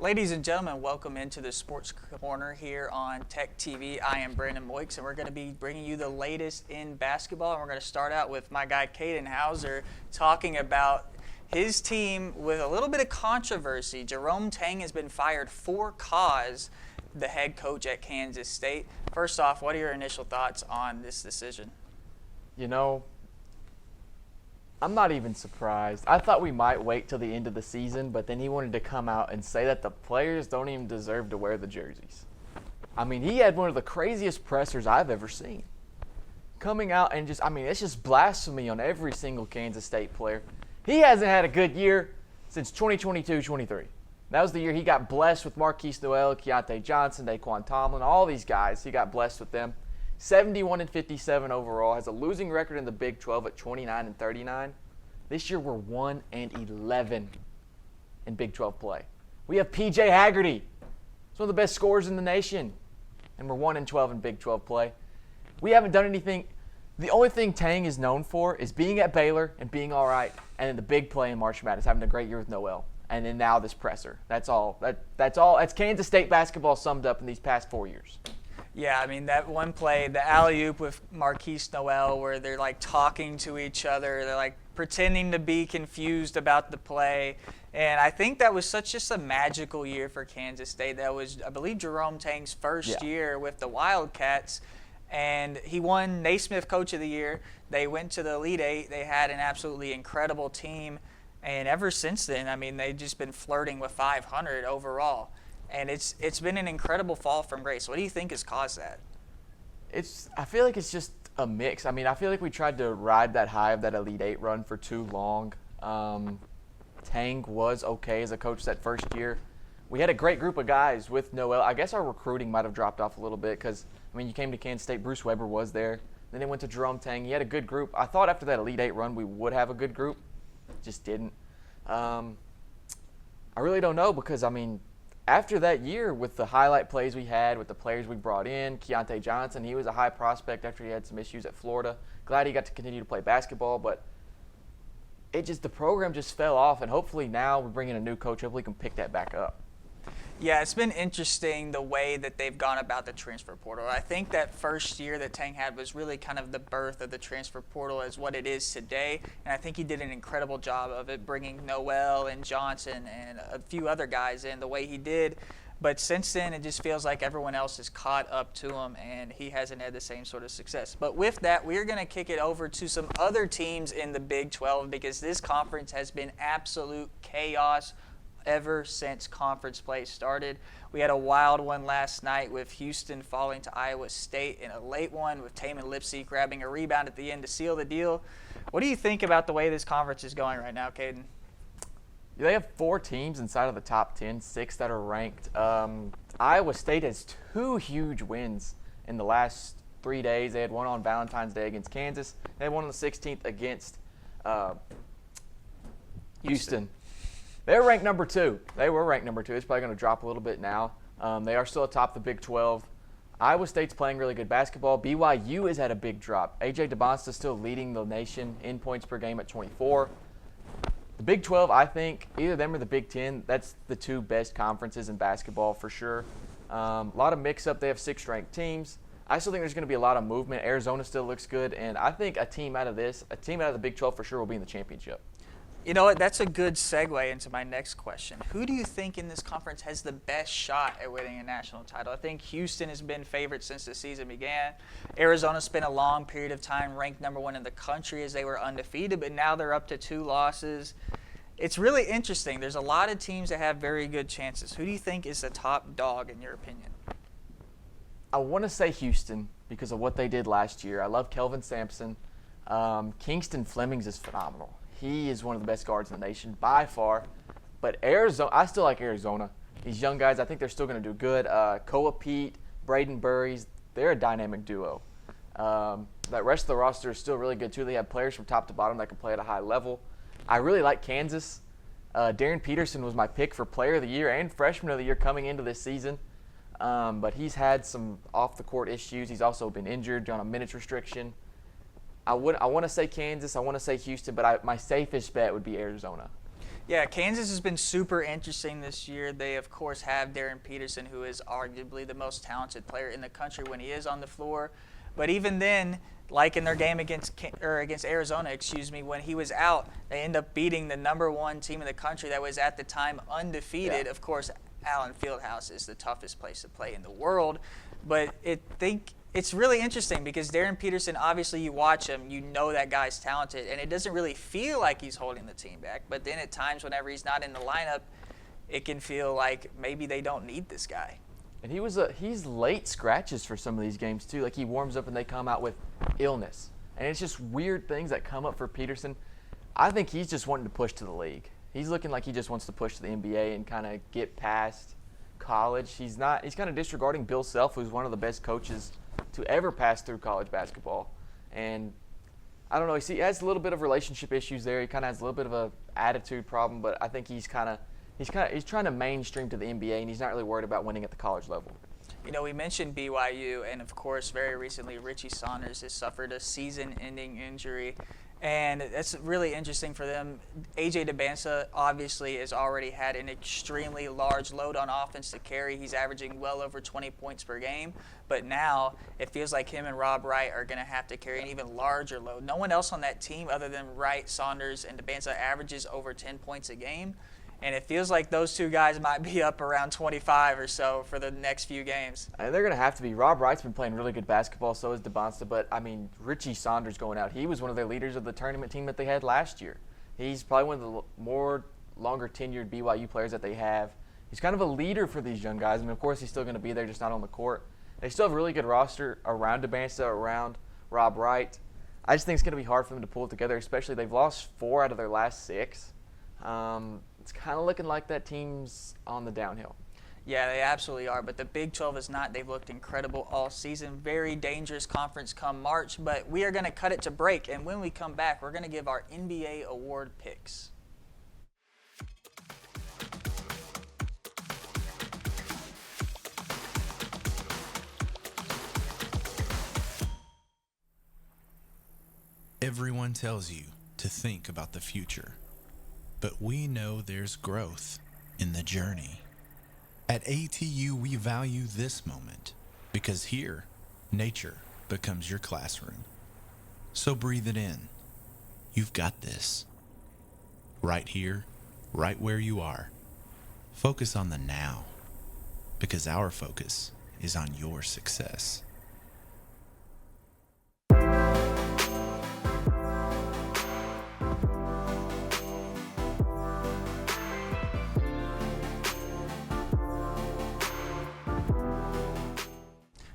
Ladies and gentlemen, welcome into the Sports Corner here on Tech TV. I am Brandon Moix, and we're going to be bringing you the latest in basketball. And we're going to start out with my guy, Caden Hauser, talking about his team with a little bit of controversy. Jerome Tang has been fired for cause, the head coach at Kansas State. First off, what are your initial thoughts on this decision? You know, I'm not even surprised. I thought we might wait till the end of the season, but then he wanted to come out and say that the players don't even deserve to wear the jerseys. I mean, he had one of the craziest pressers I've ever seen. Coming out and it's just blasphemy on every single Kansas State player. He hasn't had a good year since 2022-23. That was the year he got blessed with Marquise Noel, Keontae Johnson, Daquan Tomlin, all these guys. He got blessed with them. 71-57 overall, has a losing record in the Big 12 at 29-39. This year we're 1-11 in Big 12 play. We have P.J. Haggerty. He's one of the best scorers in the nation, and we're 1-12 in Big 12 play. We haven't done anything. The only thing Tang is known for is being at Baylor and being all right, and then the big play in March Madness, having a great year with Noel, and then now this presser. That's all. That's all. That's Kansas State basketball summed up in these past 4 years. Yeah, I mean, that one play, the alley-oop with Marquise Noel, where they're, like, talking to each other. They're, like, pretending to be confused about the play. And I think that was just a magical year for Kansas State. That was, I believe, Jerome Tang's first year with the Wildcats. And he won Naismith Coach of the Year. They went to the Elite Eight. They had an absolutely incredible team. And ever since then, I mean, they've just been flirting with 500 overall. And it's been an incredible fall from grace. What do you think has caused that? I feel like it's just a mix. I mean, I feel like we tried to ride that high of that Elite Eight run for too long. Tang was okay as a coach that first year. We had a great group of guys with Noel. I guess our recruiting might have dropped off a little bit because, I mean, you came to Kansas State, Bruce Weber was there. Then they went to Jerome Tang. He had a good group. I thought after that Elite Eight run we would have a good group. Just didn't. I really don't know because, I mean, after that year with the highlight plays we had, with the players we brought in, Keontae Johnson, he was a high prospect after he had some issues at Florida. Glad he got to continue to play basketball, but the program just fell off, and hopefully now we're bringing a new coach. Hopefully we can pick that back up. Yeah, it's been interesting the way that they've gone about the transfer portal. I think that first year that Tang had was really kind of the birth of the transfer portal as what it is today, and I think he did an incredible job of it, bringing Noel and Johnson and a few other guys in the way he did. But since then, it just feels like everyone else has caught up to him, and he hasn't had the same sort of success. But with that, we're going to kick it over to some other teams in the Big 12 because this conference has been absolute chaos ever since conference play started. We had a wild one last night with Houston falling to Iowa State in a late one with Taman Lipsey grabbing a rebound at the end to seal the deal. What do you think about the way this conference is going right now, Caden? They have 4 teams inside of the top 10, 6 that are ranked. Iowa State has 2 huge wins in the last 3 days. They had one on Valentine's Day against Kansas. They had one on the 16th against Houston. They're ranked number 2. They were ranked number 2. It's probably going to drop a little bit now. They are still atop the Big 12. Iowa State's playing really good basketball. BYU has had a big drop. A.J. DeBonsta still leading the nation in points per game at 24. The Big 12, I think, either them or the Big 10, that's the 2 best conferences in basketball for sure. A lot of mix-up. They have 6 ranked teams. I still think there's going to be a lot of movement. Arizona still looks good, and I think a team out of the Big 12 for sure will be in the championship. You know what? That's a good segue into my next question. Who do you think in this conference has the best shot at winning a national title? I think Houston has been favored since the season began. Arizona spent a long period of time ranked number 1 in the country as they were undefeated, but now they're up to 2 losses. It's really interesting. There's a lot of teams that have very good chances. Who do you think is the top dog in your opinion? I want to say Houston because of what they did last year. I love Kelvin Sampson. Kingston Flemings is phenomenal. He is one of the best guards in the nation by far. But Arizona, I still like Arizona. These young guys, I think they're still going to do good. Koa Pete, Braden Burries, they're a dynamic duo. That rest of the roster is still really good too. They have players from top to bottom that can play at a high level. I really like Kansas. Darren Peterson was my pick for Player of the Year and Freshman of the Year coming into this season. But he's had some off-the-court issues. He's also been injured on a minutes restriction. I want to say Kansas. I want to say Houston, but my safest bet would be Arizona. Yeah, Kansas has been super interesting this year. They, of course, have Darren Peterson, who is arguably the most talented player in the country when he is on the floor. But even then, like in their game against Arizona, when he was out, they end up beating the #1 team in the country that was at the time undefeated. Yeah. Of course, Allen Fieldhouse is the toughest place to play in the world. But it's really interesting because Darren Peterson, obviously you watch him, you know that guy's talented, and it doesn't really feel like he's holding the team back. But then at times whenever he's not in the lineup, it can feel like maybe they don't need this guy. And he's late scratches for some of these games too. Like he warms up and they come out with illness. And it's just weird things that come up for Peterson. I think he's just wanting to push to the league. He's looking like he just wants to push to the NBA and kind of get past college. He's kind of disregarding Bill Self, who's one of the best coaches to ever pass through college basketball. And I don't know, he has a little bit of relationship issues there. He kind of has a little bit of a attitude problem, but I think he's trying to mainstream to the NBA, and he's not really worried about winning at the college level. You know, we mentioned BYU, and of course, very recently, Richie Saunders has suffered a season-ending injury, and that's really interesting for them. A.J. DeBansa obviously has already had an extremely large load on offense to carry. He's averaging well over 20 points per game, but now it feels like him and Rob Wright are going to have to carry an even larger load. No one else on that team other than Wright, Saunders, and DeBansa averages over 10 points a game. And it feels like those two guys might be up around 25 or so for the next few games. And they're going to have to be. Rob Wright's been playing really good basketball, so is DeBansa. But, I mean, Richie Saunders going out, he was one of their leaders of the tournament team that they had last year. He's probably one of the more longer-tenured BYU players that they have. He's kind of a leader for these young guys. I mean, of course, he's still going to be there, just not on the court. They still have a really good roster around DeBansa, around Rob Wright. I just think it's going to be hard for them to pull it together, especially they've lost 4 out of their last 6. It's kind of looking like that team's on the downhill. Yeah, they absolutely are, but the Big 12 is not. They've looked incredible all season. Very dangerous conference come March, but we are going to cut it to break, and when we come back, we're going to give our NBA award picks. Everyone tells you to think about the future. But we know there's growth in the journey. At ATU, we value this moment because here, nature becomes your classroom. So breathe it in. You've got this. Right here, right where you are. Focus on the now because our focus is on your success.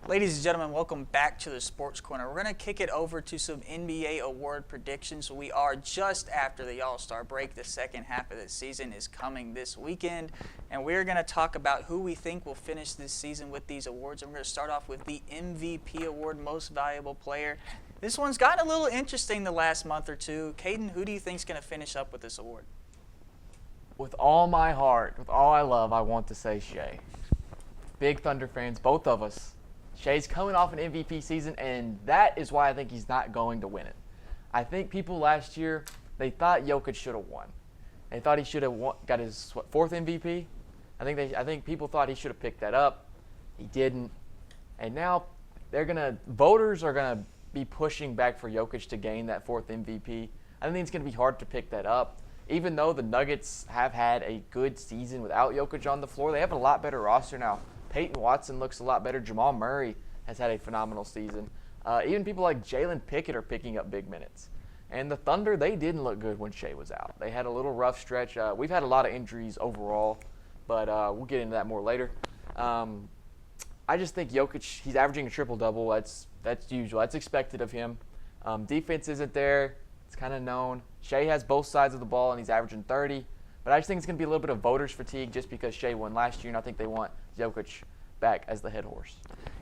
Ladies and gentlemen, welcome back to the Sports Corner. We're going to kick it over to some NBA award predictions. We are just after the All-Star break. The second half of the season is coming this weekend, and we're going to talk about who we think will finish this season with these awards. And we're going to start off with the MVP award, Most Valuable Player. This one's gotten a little interesting the last month or two. Caden, who do you think is going to finish up with this award? With all my heart, with all I love, I want to say Shai. Big Thunder fans, both of us. Shai's coming off an MVP season, and that is why I think he's not going to win it. I think people last year, they thought Jokic should have won. They thought he should have got his 4th MVP. I think people thought he should have picked that up. He didn't. And now voters are gonna be pushing back for Jokic to gain that 4th MVP. I think it's gonna be hard to pick that up. Even though the Nuggets have had a good season without Jokic on the floor, they have a lot better roster now. Peyton Watson looks a lot better. Jamal Murray has had a phenomenal season. Even people like Jalen Pickett are picking up big minutes. And the Thunder, they didn't look good when Shai was out. They had a little rough stretch. We've had a lot of injuries overall, but we'll get into that more later. I just think Jokic, he's averaging a triple-double. That's usual. That's expected of him. Defense isn't there. It's kind of known. Shai has both sides of the ball, and he's averaging 30. But I just think it's going to be a little bit of voters' fatigue just because Shai won last year, and I think they want Jokic back as the head horse.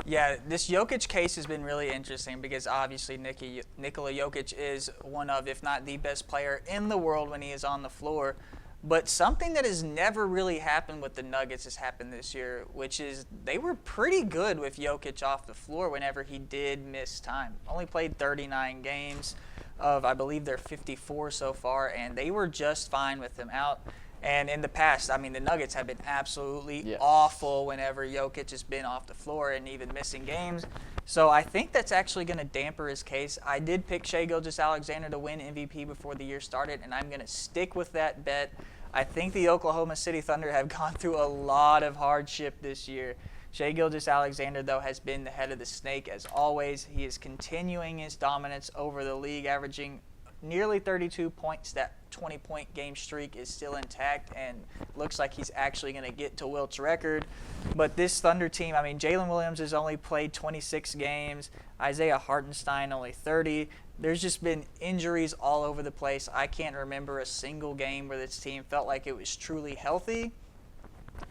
Yeah, this Jokic case has been really interesting because obviously Nikola Jokic is one of, if not the best player in the world when he is on the floor. But something that has never really happened with the Nuggets has happened this year, which is they were pretty good with Jokic off the floor whenever he did miss time. Only played 39 games of, I believe, their 54 so far, and they were just fine with him out. And in the past, I mean, the Nuggets have been absolutely Yes. awful whenever Jokic has been off the floor and even missing games. So I think that's actually going to damper his case. I did pick Shai Gilgeous-Alexander to win MVP before the year started, and I'm going to stick with that bet. I think the Oklahoma City Thunder have gone through a lot of hardship this year. Shai Gilgeous-Alexander, though, has been the head of the snake as always. He is continuing his dominance over the league, averaging nearly 32 points. That 20-point game streak is still intact and looks like he's actually going to get to Wilt's record. But this Thunder team, I mean, Jalen Williams has only played 26 games. Isaiah Hartenstein only 30. There's just been injuries all over the place. I can't remember a single game where this team felt like it was truly healthy.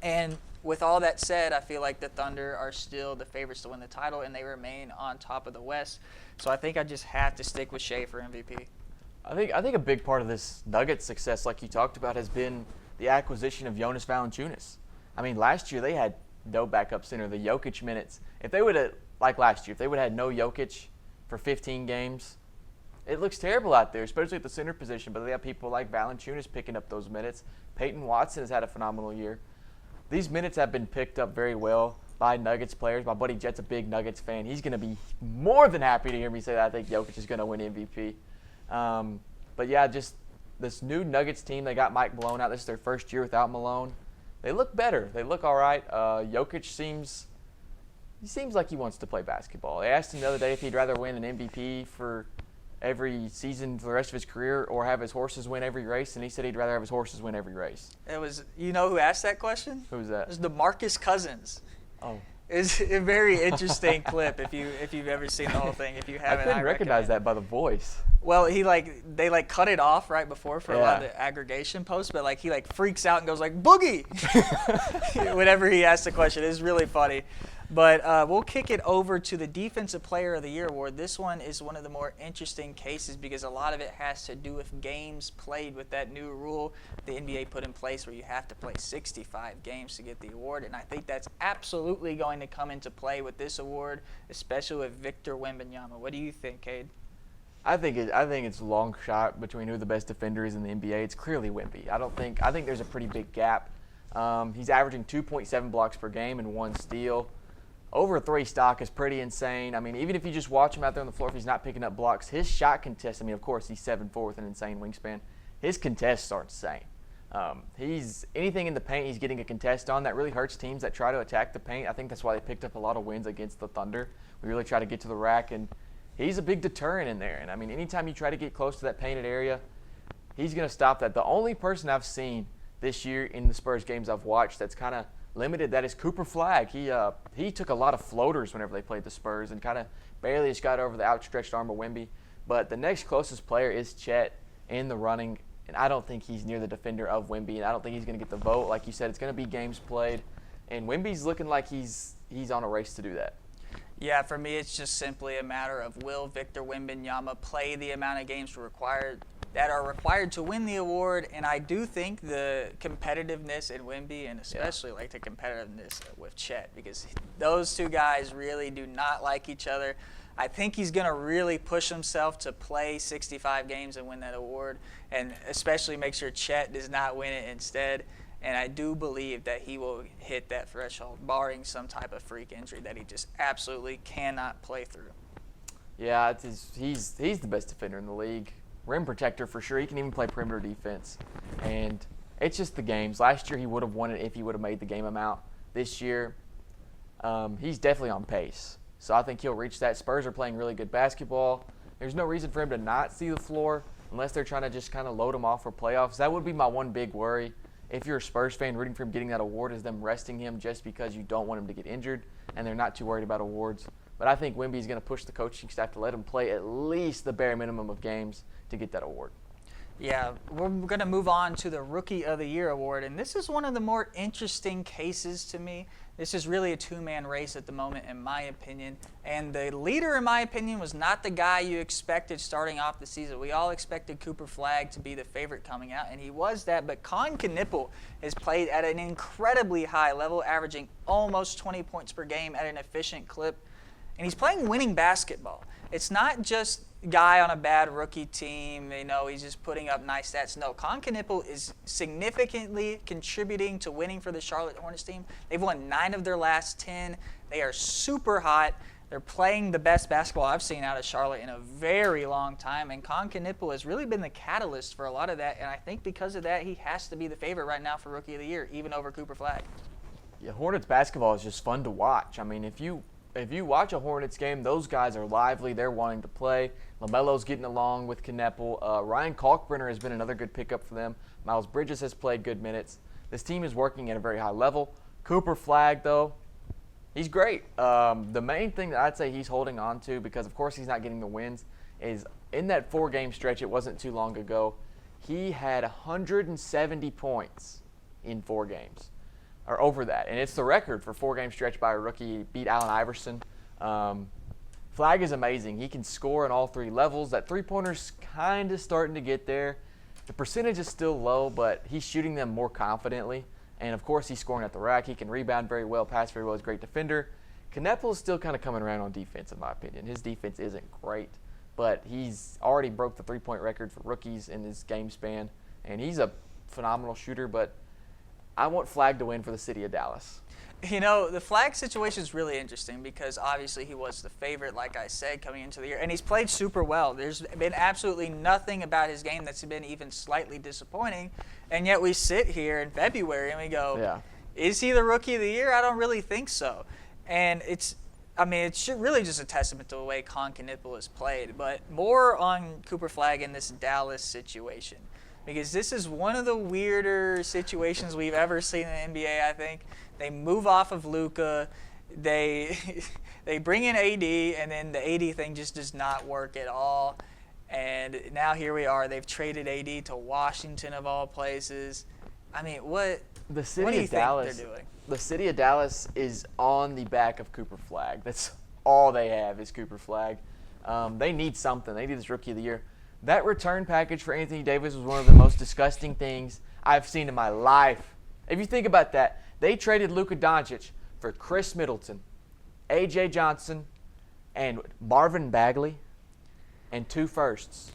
And with all that said, I feel like the Thunder are still the favorites to win the title, and they remain on top of the West. So I think I just have to stick with Shai for MVP. I think a big part of this Nuggets success, like you talked about, has been the acquisition of Jonas Valanciunas. I mean, last year they had no backup center. The Jokic minutes, if they would have, like last year, if they would have had no Jokic for 15 games, it looks terrible out there, especially at the center position. But they have people like Valanciunas picking up those minutes. Peyton Watson has had a phenomenal year. These minutes have been picked up very well by Nuggets players. My buddy Jet's a big Nuggets fan. He's going to be more than happy to hear me say that I think Jokic is going to win MVP. But yeah, just this new Nuggets team, they got Mike Malone out. This is their first year without Malone. They look better. They look all right. Jokic seems like he wants to play basketball. They asked him the other day if he'd rather win an MVP for every season for the rest of his career or have his horses win every race, and he said he'd rather have his horses win every race. It was, you know who asked that question? Who's that? It was DeMarcus Cousins. Oh. It's a very interesting clip if you've ever seen the whole thing. If you haven't, I couldn't recognize recommend. that by the voice. Well, they cut it off right before for a lot of the aggregation posts, but he freaks out and goes like boogie whenever he asks the question. It's really funny. But we'll kick it over to the Defensive Player of the Year award. This one is one of the more interesting cases because a lot of it has to do with games played with that new rule the NBA put in place where you have to play 65 games to get the award. And I think that's absolutely going to come into play with this award, especially with Victor Wembanyama. What do you think, Cade? I think it's a long shot between who the best defender is in the NBA. It's clearly Wemby. I think there's a pretty big gap. He's averaging 2.7 blocks per game and 1 steal. Over 3 stock is pretty insane. I mean, even if you just watch him out there on the floor, if he's not picking up blocks, his shot contest, I mean, of course, he's 7'4" with an insane wingspan. His contests are insane. He's anything in the paint he's getting a contest on. That really hurts teams that try to attack the paint. I think that's why they picked up a lot of wins against the Thunder. We really try to get to the rack, and he's a big deterrent in there. And, I mean, anytime you try to get close to that painted area, he's going to stop that. The only person I've seen this year in the Spurs games I've watched that's kind of limited that is Cooper Flagg. He took a lot of floaters whenever they played the Spurs and kind of barely just got over the outstretched arm of Wemby. But the next closest player is Chet in the running, and I don't think he's near the defender of Wemby, and I don't think he's going to get the vote. Like you said, it's going to be games played, and Wemby's looking like he's on a race to do that. Yeah, for me, it's just simply a matter of will Victor Wembanyama play the amount of games that are required to win the award, and I do think the competitiveness in Wemby and especially the competitiveness with Chet because those two guys really do not like each other. I think he's going to really push himself to play 65 games and win that award and especially make sure Chet does not win it instead. And I do believe that he will hit that threshold, barring some type of freak injury that he just absolutely cannot play through. Yeah, he's the best defender in the league. Rim protector for sure. He can even play perimeter defense. And it's just the games. Last year he would have won it if he would have made the game amount. This year he's definitely on pace. So I think he'll reach that. Spurs are playing really good basketball. There's no reason for him to not see the floor unless they're trying to just kind of load him off for playoffs. That would be my one big worry. If you're a Spurs fan, rooting for him getting that award is them resting him just because you don't want him to get injured and they're not too worried about awards. But I think Wemby's going to push the coaching staff to let him play at least the bare minimum of games to get that award. Yeah, we're going to move on to the Rookie of the Year award, and this is one of the more interesting cases to me. This is really a two-man race at the moment, in my opinion, and the leader, in my opinion, was not the guy you expected starting off the season. We all expected Cooper Flagg to be the favorite coming out, and he was that, but Colin Knippel has played at an incredibly high level, averaging almost 20 points per game at an efficient clip, and he's playing winning basketball. It's not just guy on a bad rookie team. He's just putting up nice stats. No, Con Knippel is significantly contributing to winning for the Charlotte Hornets team. They've won 9 of their last 10. They are super hot. They're playing the best basketball I've seen out of Charlotte in a very long time, and Con Knippel has really been the catalyst for a lot of that, and I think because of that, he has to be the favorite right now for Rookie of the Year, even over Cooper Flagg. Yeah, Hornets basketball is just fun to watch. I mean, if you watch a Hornets game, those guys are lively. They're wanting to play. LaMelo's getting along with Kneppel. Ryan Kalkbrenner has been another good pickup for them. Miles Bridges has played good minutes. This team is working at a very high level. Cooper Flagg, though, he's great. The main thing that I'd say he's holding on to, because of course he's not getting the wins, is in that 4-game stretch, it wasn't too long ago, he had 170 points in 4 games. Or over that, and it's the record for 4-game stretch by a rookie. He beat Allen Iverson. Flagg is amazing. He can score on all 3 levels. That 3-pointer's kind of starting to get there. The percentage is still low, but he's shooting them more confidently. And of course, he's scoring at the rack. He can rebound very well, pass very well. He's a great defender. Kneppel is still kind of coming around on defense, in my opinion. His defense isn't great, but he's already broke the 3-point record for rookies in his game span, and he's a phenomenal shooter. But I want Flagg to win for the city of Dallas. The Flagg situation is really interesting because obviously he was the favorite, like I said, coming into the year. And he's played super well. There's been absolutely nothing about his game that's been even slightly disappointing. And yet we sit here in February and we go, Is he the Rookie of the Year? I don't really think so. And it's really just a testament to the way Con Knippel has played. But more on Cooper Flagg in this Dallas situation, because this is one of the weirder situations we've ever seen in the NBA, I think. They move off of Luka, they bring in AD, and then the AD thing just does not work at all. And now here we are. They've traded AD to Washington, of all places. I mean, what do you think they're doing? The city of Dallas is on the back of Cooper Flagg. That's all they have is Cooper Flagg. They need something. They need this Rookie of the Year. That return package for Anthony Davis was one of the most disgusting things I've seen in my life. If you think about that, they traded Luka Doncic for Chris Middleton, A.J. Johnson, and Marvin Bagley, and 2 firsts.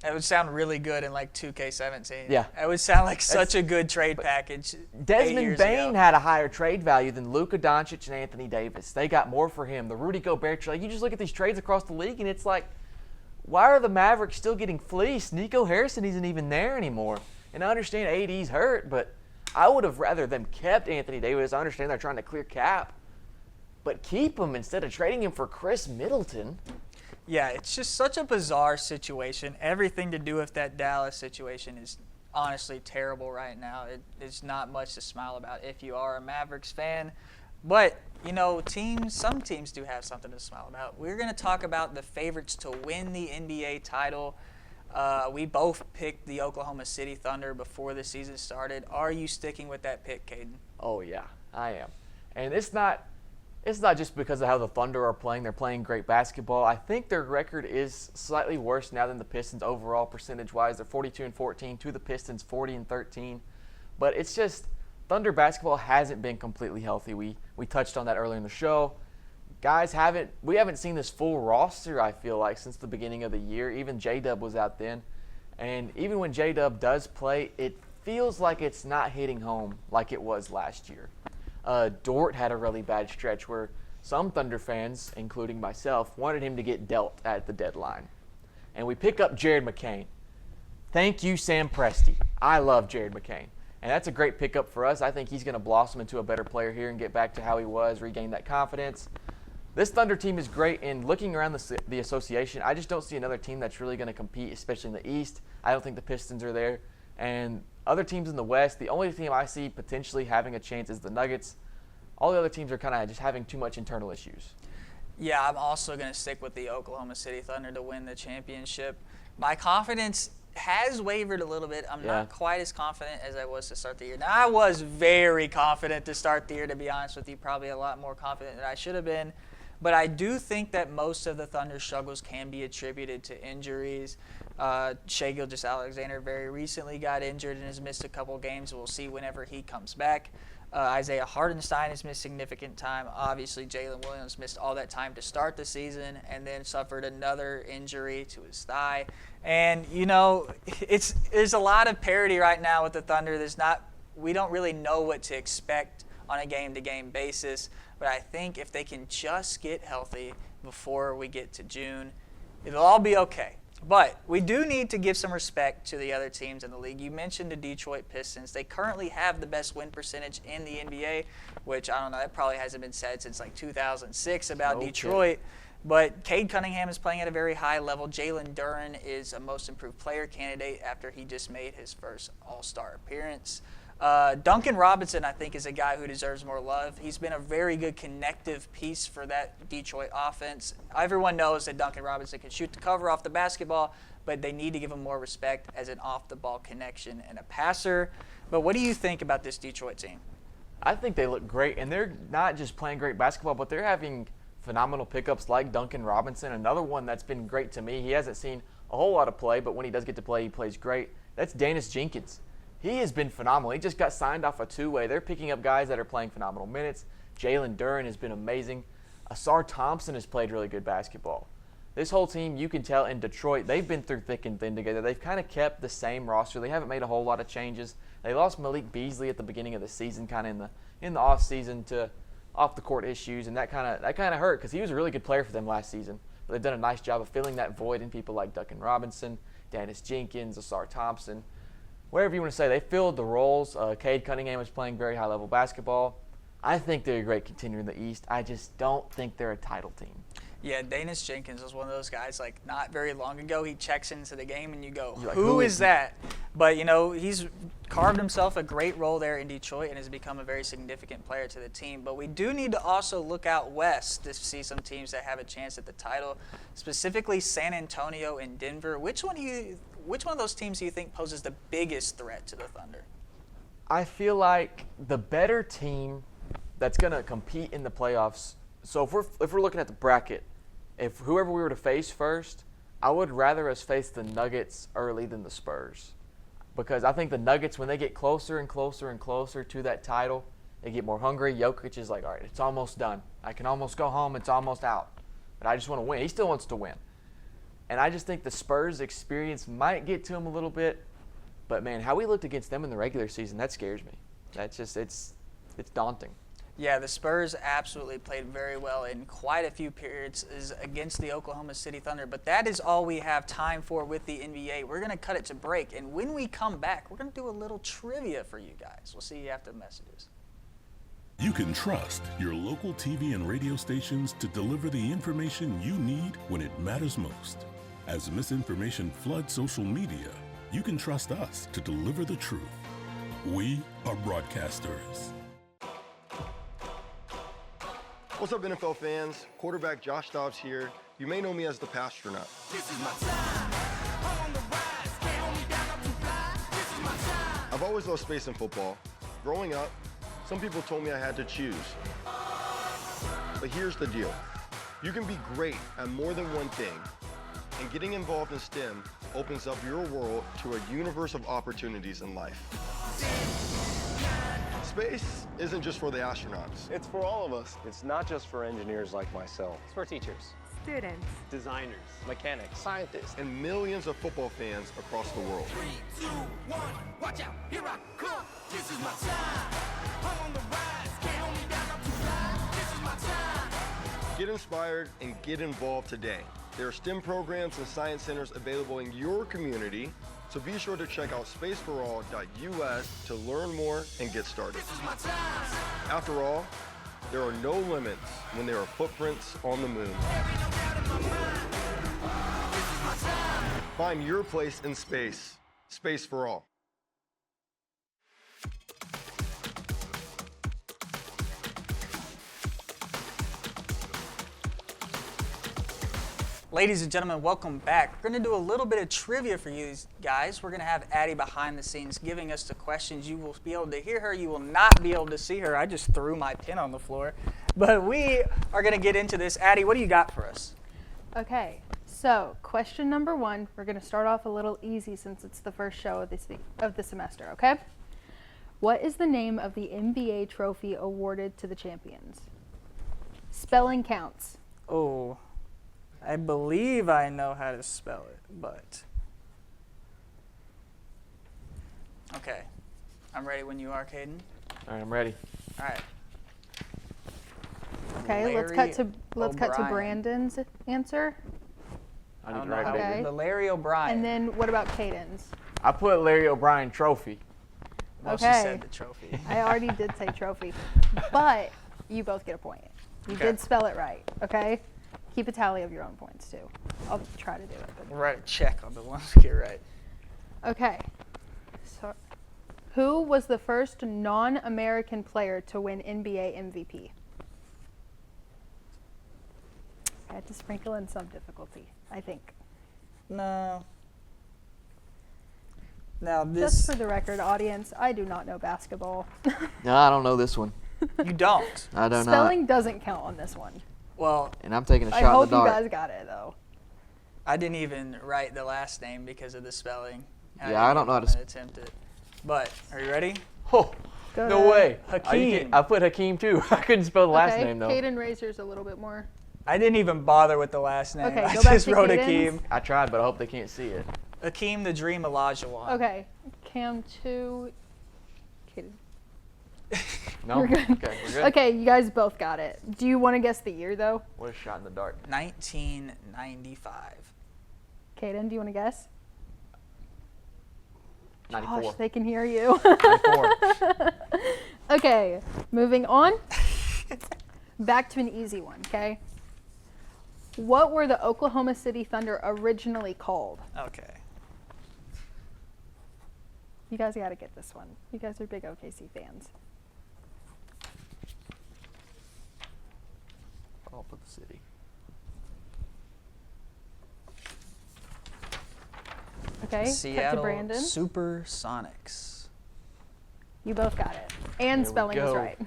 That would sound really good in like 2K17. Yeah. It would sound like such a good trade package. Desmond Bane had a higher trade value than Luka Doncic and Anthony Davis. They got more for him. The Rudy Gobert trade, you just look at these trades across the league, and it's like, why are the Mavericks still getting fleeced? Nico Harrison isn't even there anymore. And I understand AD's hurt, but I would have rather them kept Anthony Davis. I understand they're trying to clear cap, but keep him instead of trading him for Chris Middleton. Yeah, it's just such a bizarre situation. Everything to do with that Dallas situation is honestly terrible right now. It's not much to smile about if you are a Mavericks fan. But, some teams do have something to smile about. We're going to talk about the favorites to win the NBA title. We both picked the Oklahoma City Thunder before the season started. Are you sticking with that pick, Caden? Oh, yeah, I am. And it's not just because of how the Thunder are playing. They're playing great basketball. I think their record is slightly worse now than the Pistons overall percentage-wise. They're 42-14 to the Pistons 40-13. But it's just Thunder basketball hasn't been completely healthy. We touched on that earlier in the show. We haven't seen this full roster, I feel like, since the beginning of the year. Even J-Dub was out then. And even when J-Dub does play, it feels like it's not hitting home like it was last year. Dort had a really bad stretch where some Thunder fans, including myself, wanted him to get dealt at the deadline. And we pick up Jared McCain. Thank you, Sam Presti. I love Jared McCain. And that's a great pickup for us. I think he's going to blossom into a better player here and get back to how he was, regain that confidence. This Thunder team is great, and looking around the association, I just don't see another team that's really going to compete, especially in the East. I don't think the Pistons are there. And other teams in the West, the only team I see potentially having a chance is the Nuggets. All the other teams are kind of just having too much internal issues. Yeah, I'm also going to stick with the Oklahoma City Thunder to win the championship. My confidence has wavered a little bit. I'm not quite as confident as I was to start the year. Now, I was very confident to start the year, to be honest with you, probably a lot more confident than I should have been. But I do think that most of the Thunder struggles can be attributed to injuries. Shai Gilgeous-Alexander very recently got injured and has missed a couple games. We'll see whenever he comes back. Isaiah Hardenstein has missed significant time. Obviously, Jalen Williams missed all that time to start the season and then suffered another injury to his thigh. And, there's a lot of parity right now with the Thunder. We don't really know what to expect on a game-to-game basis. But I think if they can just get healthy before we get to June, it'll all be okay. But we do need to give some respect to the other teams in the league. You mentioned the Detroit Pistons. They currently have the best win percentage in the NBA, which, I don't know, that probably hasn't been said since like 2006 about Detroit. But Cade Cunningham is playing at a very high level. Jalen Duren is a most improved player candidate after he just made his first All-Star appearance. Duncan Robinson, I think, is a guy who deserves more love. He's been a very good connective piece for that Detroit offense. Everyone knows that Duncan Robinson can shoot the cover off the basketball, but they need to give him more respect as an off-the-ball connection and a passer. But what do you think about this Detroit team? I think they look great, and they're not just playing great basketball, but they're having phenomenal pickups like Duncan Robinson. Another one that's been great to me, he hasn't seen a whole lot of play, but when he does get to play, he plays great. That's Dennis Jenkins. He has been phenomenal. He just got signed off a two-way. They're picking up guys that are playing phenomenal minutes. Jalen Duren has been amazing. Asar Thompson has played really good basketball. This whole team, you can tell in Detroit, they've been through thick and thin together. They've kind of kept the same roster. They haven't made a whole lot of changes. They lost Malik Beasley at the beginning of the season, kind of in the off season to off-the-court issues, and that kind of hurt because he was a really good player for them last season. But they've done a nice job of filling that void in people like Duncan Robinson, Dennis Jenkins, Asar Thompson. Whatever you want to say, they filled the roles. Cade Cunningham is playing very high-level basketball. I think they're a great contender in the East. I just don't think they're a title team. Yeah, Dennis Jenkins was one of those guys, like, not very long ago, he checks into the game and you go, You're like, who is that? But, he's carved himself a great role there in Detroit and has become a very significant player to the team. But we do need to also look out west to see some teams that have a chance at the title, specifically San Antonio and Denver. Which one of those teams do you think poses the biggest threat to the Thunder? I feel like the better team that's going to compete in the playoffs. So if we're looking at the bracket, if whoever we were to face first, I would rather us face the Nuggets early than the Spurs. Because I think the Nuggets, when they get closer and closer and closer to that title, they get more hungry. Jokic is like, all right, it's almost done. I can almost go home. It's almost out. But I just want to win. He still wants to win. And I just think the Spurs' experience might get to him a little bit. But, man, how we looked against them in the regular season, that scares me. That's just, it's daunting. Yeah, the Spurs absolutely played very well in quite a few periods against the Oklahoma City Thunder, but that is all we have time for with the NBA. We're going to cut it to break, and when we come back, we're going to do a little trivia for you guys. We'll see you after the messages. You can trust your local TV and radio stations to deliver the information you need when it matters most. As misinformation floods social media, you can trust us to deliver the truth. We are broadcasters. What's up, NFL fans? Quarterback Josh Dobbs here. You may know me as the Pastronaut. I've always loved space and football. Growing up, some people told me I had to choose. But here's the deal. You can be great at more than one thing, and getting involved in STEM opens up your world to a universe of opportunities in life. Space isn't just for the astronauts. It's for all of us. It's not just for engineers like myself. It's for teachers, students, designers, Mechanics, scientists, and millions of football fans across the world. 3, 2, 1, watch out, here I come. This is my time. I'm on the rise, can't hold me down, I'm too fly. This is my time. Get inspired and get involved today. There are STEM programs and science centers available in your community, so be sure to check out spaceforall.us to learn more and get started. This is my time. After all, there are no limits when there are footprints on the moon. Find your place in space. Space for all. Ladies and gentlemen, welcome back. We're going to do a little bit of trivia for you guys. We're going to have Addie behind the scenes giving us the questions. You will be able to hear her. You will not be able to see her. I just threw my pen on the floor. But we are going to get into this. Addie, what do you got for us? Okay, so question number 1. We're going to start off a little easy since it's the first show of the semester, okay? What is the name of the NBA trophy awarded to the champions? Spelling counts. Oh, I believe I know how to spell it, but. Okay. I'm ready when you are, Caden. All right, I'm ready. All right. Okay, let's cut to Brandon's answer. I I need don't to know write how bigger. Okay. the Larry O'Brien. And then what about Caden's? I put Larry O'Brien trophy. Well, she Okay. said the trophy. I already did say trophy, but you both get a point. You Okay. did spell it right, okay? Keep a tally of your own points too. I'll try to do it. We'll write a check on the ones we get right. Okay. So, who was the first non-American player to win NBA MVP? I had to sprinkle in some difficulty, I think. No. Now Just this for the record, audience, I do not know basketball. No, I don't know this one. you don't. I don't know. Spelling doesn't count on this one. Well, And I'm taking a I shot hope in the you dark. guys got it though. I didn't even write the last name because of the spelling. Yeah, I don't know how to attempt it. But are you ready? Oh, Go no ahead. way. Hakeem. I put Hakeem too. I couldn't spell the last Okay, name though. Caden, raise yours a little bit more. I didn't even bother with the last name. Okay, I go back just to wrote Caden's. Akeem. I tried, but I hope they can't see it. Akeem the Dream Olajuwon. Okay, Cam 2. Caden. No? We're good. Okay, we're good. Okay, you guys both got it. Do you want to guess the year though? What a shot in the dark. 1995. Caden, do you want to guess? 94. Gosh, they can hear you. 94. Okay, moving on. Back to an easy one, okay? What were the Oklahoma City Thunder originally called? Okay. You guys got to get this one. You guys are big OKC fans. All for the city. Okay, cut to Seattle Brandon. Supersonics. You both got it. And There we spelling is go. right.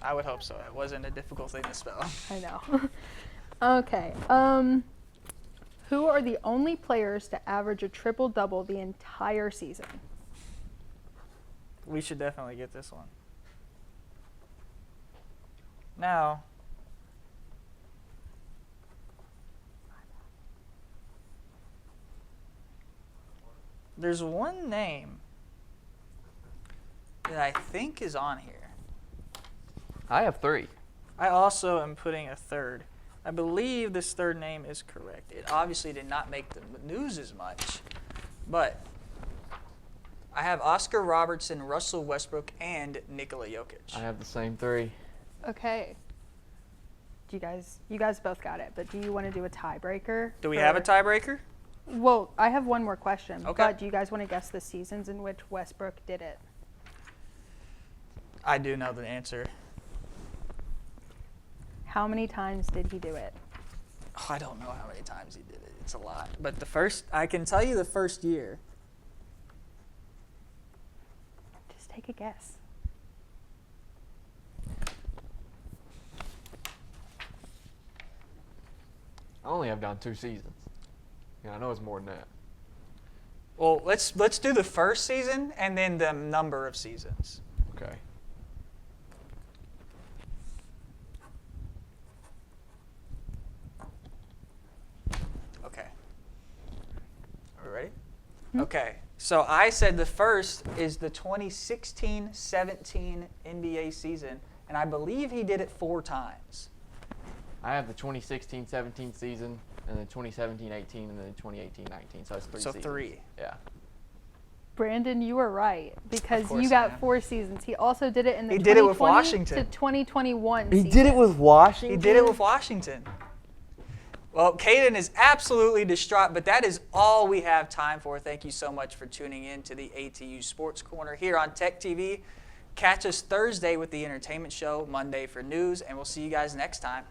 I would hope so. It wasn't a difficult thing to spell. I know. Okay. Who are the only players to average a triple-double the entire season? We should definitely get this one. Now, there's one name that I think is on here. I have 3. I also am putting a third. I believe this third name is correct. It obviously did not make the news as much, but I have Oscar Robertson, Russell Westbrook, and Nikola Jokic. I have the same 3. Okay. You guys both got it, but do you want to do a tiebreaker? Do we have a tiebreaker? Well, I have one more question. Okay. But do you guys want to guess the seasons in which Westbrook did it? I do know the answer. How many times did he do it? Oh, I don't know how many times he did it. It's a lot. But I can tell you the first year. Just take a guess. I only have done 2 seasons. Yeah, I know it's more than that. Well, let's do the first season and then the number of seasons. Okay. Okay. Are we ready? Okay. So I said the first is the 2016-17 NBA season, and I believe he did it 4 times. I have the 2016-17 season, and the 2017-18, and then the 2018-19. So it's 3 So seasons. 3. Yeah. Brandon, you were right because course you I got am. 4 seasons. He also did it in the He did it with 2020 Washington. to 2021 He season. did it with Washington? He did it with Washington. Well, Caden is absolutely distraught, but that is all we have time for. Thank you so much for tuning in to the ATU Sports Corner here on Tech TV. Catch us Thursday with the entertainment show, Monday for news, and we'll see you guys next time.